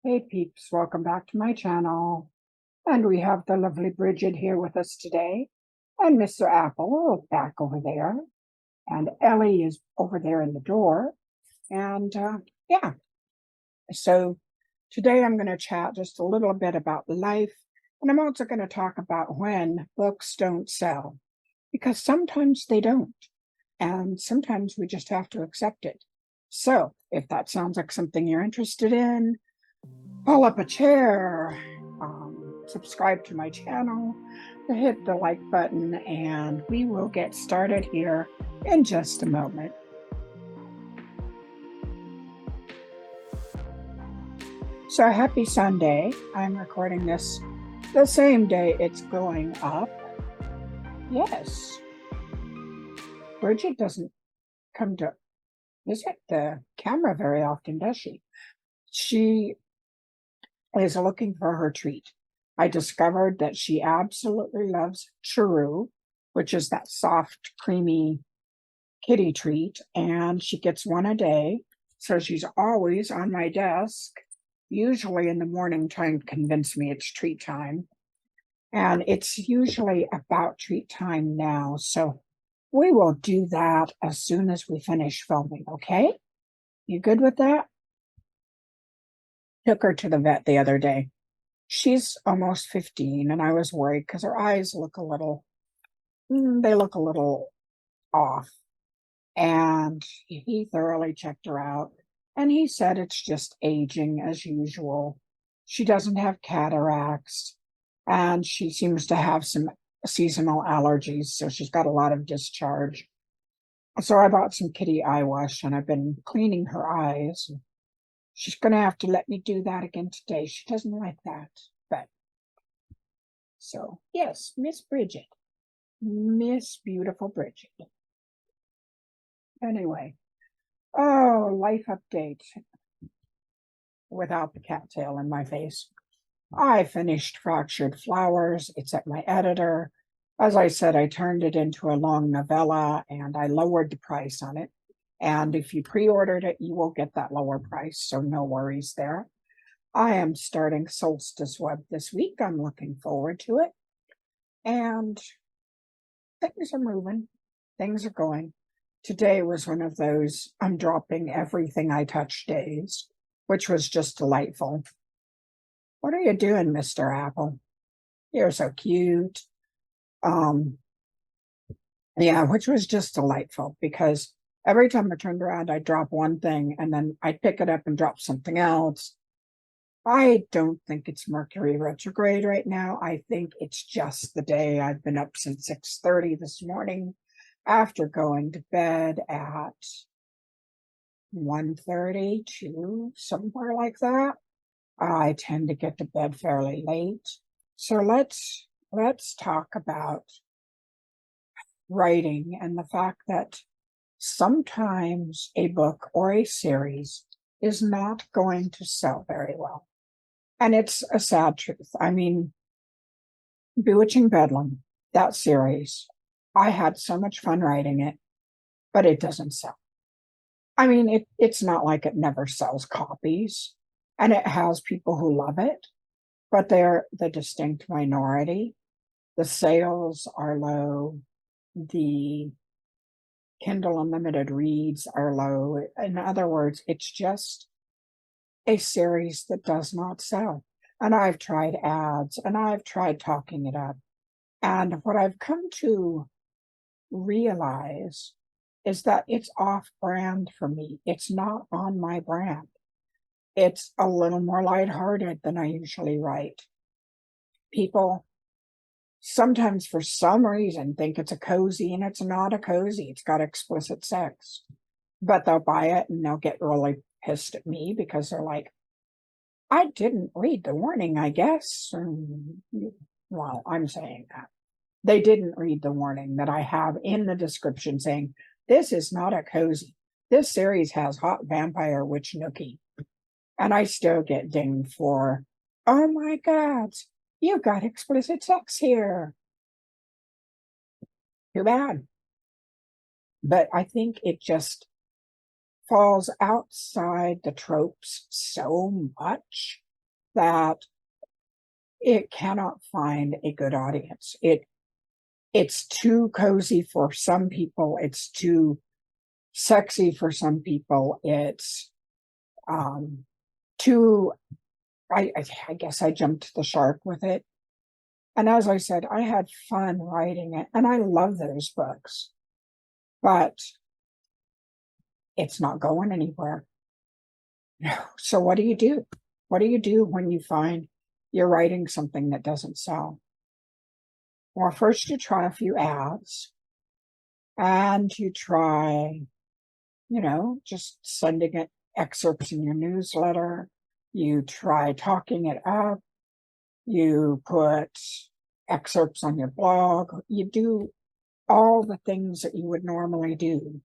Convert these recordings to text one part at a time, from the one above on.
Hey peeps, welcome back to my channel. And we have the lovely Bridget here with us today. And Mr. Apple back over there. And Ellie is over there in the door. And yeah, so today I'm going to chat just a little bit about life. And I'm also going to talk about when books don't sell. Because sometimes they don't. And sometimes we just have to accept it. So if that sounds like something you're interested in, pull up a chair, subscribe to my channel, hit the like button, and we will get started here in just a moment. So happy Sunday. I'm recording this the same day it's going up. Yes. Bridget doesn't come to visit the camera very often, does she? She is looking for her treat. I discovered that she absolutely loves churro, which is that soft, creamy kitty treat, and she gets one a day. So she's always on my desk, usually in the morning, trying to convince me it's treat time. And it's usually about treat time now. So we will do that as soon as we finish filming, okay? You good with that? Took her to the vet the other day. She's almost 15, and I was worried because her eyes look a little, they look a little off. And he thoroughly checked her out. And he said it's just aging as usual. She doesn't have cataracts, and she seems to have some seasonal allergies. So she's got a lot of discharge. So I bought some kitty eye wash, and I've been cleaning her eyes. She's going to have to let me do that again today. She doesn't like that. But so, yes, Miss Bridget, Miss Beautiful Bridget. Anyway, oh, life update without the cattail in my face. I finished Fractured Flowers. It's at my editor. As I said, I turned it into a long novella and I lowered the price on it. And if you pre-ordered it, you will get that lower price. So no worries there. I am starting Solstice Web this week. I'm looking forward to it. And things are moving. Things are going. Today was one of those I'm dropping everything I touch days, which was just delightful. What are you doing, Mr. Apple? You're so cute. Yeah, which was just delightful because every time I turned around, I'd drop one thing and then I'd pick it up and drop something else. I don't think it's Mercury retrograde right now. I think it's just the day. I've been up since 6:30 this morning after going to bed at 1:30, 2, somewhere like that. I tend to get to bed fairly late. So let's talk about writing and the fact that sometimes a book or a series is not going to sell very well. And it's a sad truth. I mean, Bewitching Bedlam, that series, I had so much fun writing it, but it doesn't sell. I mean, it's not like it never sells copies, and it has people who love it, but they're the distinct minority. The sales are low. The Kindle Unlimited reads are low. In other words, it's just a series that does not sell. And I've tried ads and I've tried talking it up. And what I've come to realize is that it's off brand for me. It's not on my brand. It's a little more lighthearted than I usually write. People sometimes, for some reason, think it's a cozy, and it's not a cozy. It's got explicit sex. But they'll buy it and they'll get really pissed at me because they're like, I didn't read the warning, I guess. Well, I'm saying that. They didn't read the warning that I have in the description saying, this is not a cozy. This series has hot vampire witch nookie. And I still get dinged for, oh my God, you got explicit sex here. Too bad. But I think it just falls outside the tropes so much that it cannot find a good audience. It's too cozy for some people. It's too sexy for some people. It's too, I guess I jumped the shark with it. And as I said, I had fun writing it, and I love those books, but it's not going anywhere. So what do you do? What do you do when you find you're writing something that doesn't sell? Well, first you try a few ads, and you try, just sending it excerpts in your newsletter. You try talking it up. You put excerpts on your blog. You do all the things that you would normally do.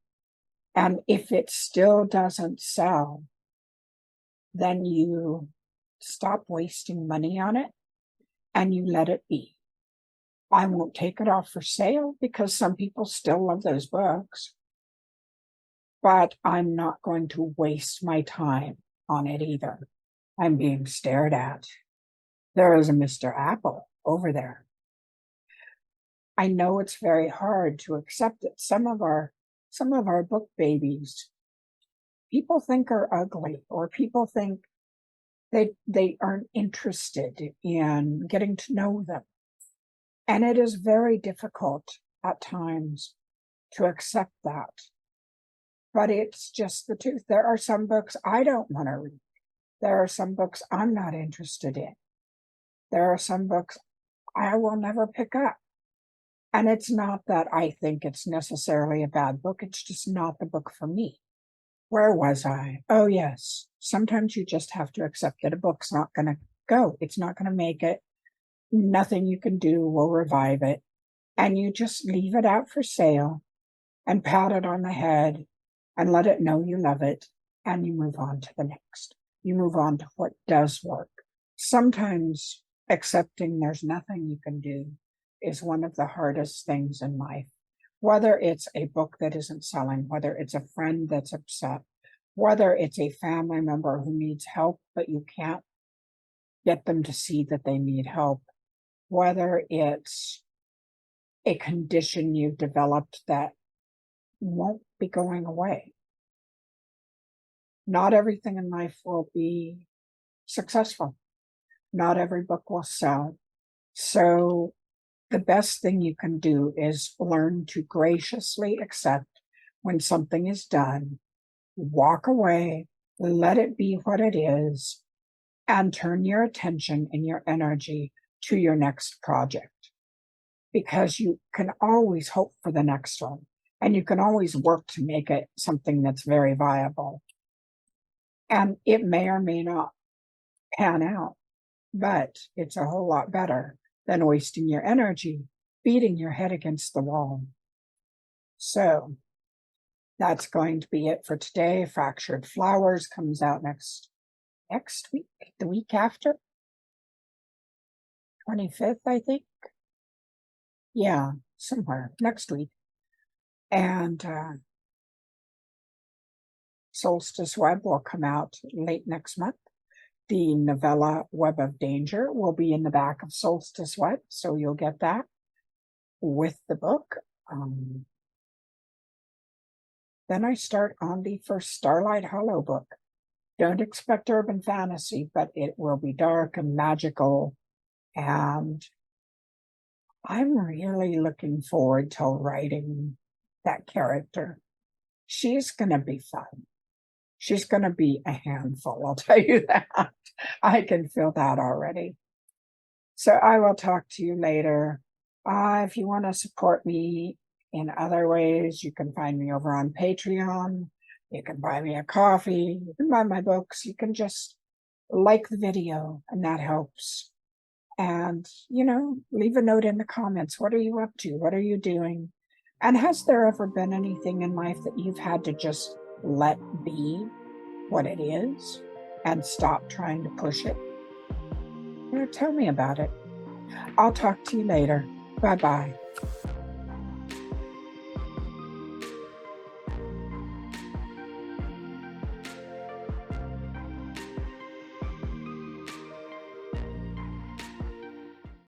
And if it still doesn't sell, then you stop wasting money on it and you let it be. I won't take it off for sale because some people still love those books, but I'm not going to waste my time on it either. I'm being stared at. There is a Mr. Apple over there. I know it's very hard to accept that some of our book babies, people think are ugly, or people think they aren't interested in getting to know them. And it is very difficult at times to accept that. But it's just the truth. There are some books I don't want to read. There are some books I'm not interested in. There are some books I will never pick up. And it's not that I think it's necessarily a bad book. It's just not the book for me. Where was I? Oh, yes. Sometimes you just have to accept that a book's not going to go. It's not going to make it. Nothing you can do will revive it. And you just leave it out for sale and pat it on the head and let it know you love it. And you move on to the next. You move on to what does work. Sometimes accepting there's nothing you can do is one of the hardest things in life. Whether it's a book that isn't selling, whether it's a friend that's upset, whether it's a family member who needs help, but you can't get them to see that they need help, whether it's a condition you've developed that won't be going away. Not everything in life will be successful. Not every book will sell. So the best thing you can do is learn to graciously accept when something is done, walk away, let it be what it is, and turn your attention and your energy to your next project. Because you can always hope for the next one, and you can always work to make it something that's very viable. And it may or may not pan out, but it's a whole lot better than wasting your energy beating your head against the wall. So that's going to be it for today. Fractured Flowers comes out next week, the week after, 25th, I think. Yeah, somewhere next week. And Solstice Web will come out late next month. The novella Web of Danger will be in the back of Solstice Web, so you'll get that with the book. Then I start on the first Starlight Hollow book. Don't expect urban fantasy, but it will be dark and magical, and I'm really looking forward to writing that character. She's going to be fun. She's going to be a handful, I'll tell you that. I can feel that already. So I will talk to you later. If you want to support me in other ways, you can find me over on Patreon. You can buy me a coffee. You can buy my books. You can just like the video, and that helps. And, leave a note in the comments. What are you up to? What are you doing? And has there ever been anything in life that you've had to just let be what it is and stop trying to push it? Tell me about it. I'll talk to you later. Bye-bye.